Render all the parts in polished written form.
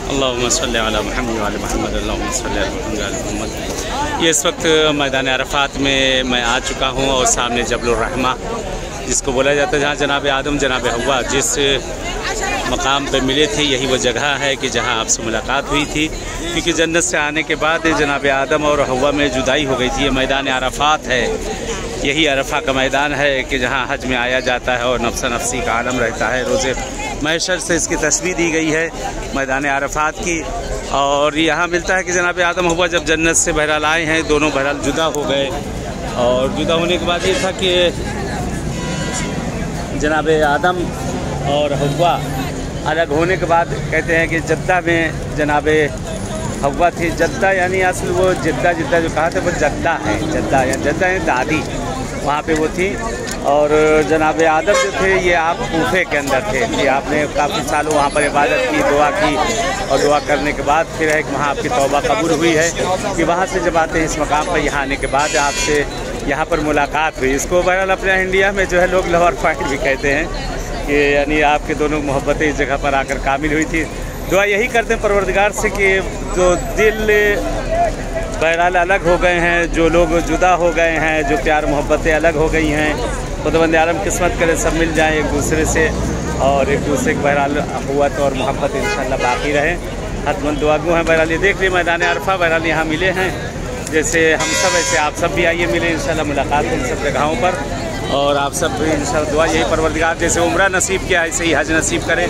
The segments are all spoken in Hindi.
अल्लाहुम्मा सल्ली अला मुहम्मद व अला मुहम्मद, अल्लाहुम्मा सल्ली अला मुहम्मद व अला मुहम्मद। ये इस वक्त मैदान अरफात में मैं आ चुका हूँ और सामने जबलुर रहमा जिसको बोला जाता है, जहाँ जनाब आदम जनाब हव्वा जिस मकाम पे मिले थे, यही वो जगह है कि जहाँ आपसे मुलाकात हुई थी। क्योंकि जन्नत से आने के बाद जनाब आदम और हव्वा में जुदाई हो गई थी। ये मैदान अरफात है, यही अरफा का मैदान है कि जहाँ हज में आया जाता है और नफ्सा नफ्सी का आलम रहता है। रोज़े महशर से इसकी तस्वीर दी गई है मैदान अरफात की। और यहाँ मिलता है कि जनाब आदम हव्वा जब जन्नत से बहरहाल आए हैं, दोनों बहरहाल जुदा हो गए। और जुदा होने के बाद ये था कि जनाब आदम और हव्वा अलग होने के बाद कहते हैं कि जद्दा में जनाब हव्वा थी। जद्दा यानी असल वो जिद्दा जो कहा था वो जद्दा है, जद्दा यानी दादी, वहाँ पे वो थी। और जनाब आदम जो थे ये आप कूफे के अंदर थे कि आपने काफ़ी सालों वहाँ पर इबादत की, दुआ की। और दुआ करने के बाद फिर है कि वहाँ आपकी तौबा कबूल हुई है कि वहाँ से जब आते हैं इस मकाम पर, यहाँ आने के बाद आपसे यहाँ पर मुलाकात हुई। इसको बहरहाल अपने इंडिया में जो है लोग लवर पॉइंट भी कहते हैं कि यानी आपके दोनों मोहब्बतें इस जगह पर आकर कामिल हुई थी। दुआ यही करते हैं परवरदिगार से कि जो दिल बहरहाल अलग हो गए हैं, जो लोग जुदा हो गए हैं, जो प्यार मोहब्बतें अलग हो गई हैं, खुदावंद आलम किस्मत करे सब मिल जाएं एक दूसरे से और एक दूसरे की बहरहाल अख़ुवत और मोहब्बत इंशाअल्लाह बाकी रहे। हतमंद दुआगो हैं। बहरहाल ये देख लिए मैदान अरफा, बहरहाल यहाँ मिले हैं जैसे हम सब, ऐसे आप सब भी आइए मिले इंशाअल्लाह, मुलाकात इन सब जगहों पर। और आप सब भी इंशाअल्लाह दुआ यही परवरदिगार जैसे उम्रा नसीब किया ऐसे ही हज नसीब करें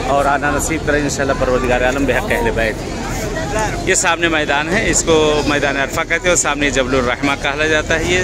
और आना नसीब करें इंशाअल्लाह परवरदिगार आलम बेहक अहले बैत। ये सामने मैदान है, इसको मैदान अरफा कहते हैं और सामने जबलुर रहमा कहा जाता है। ये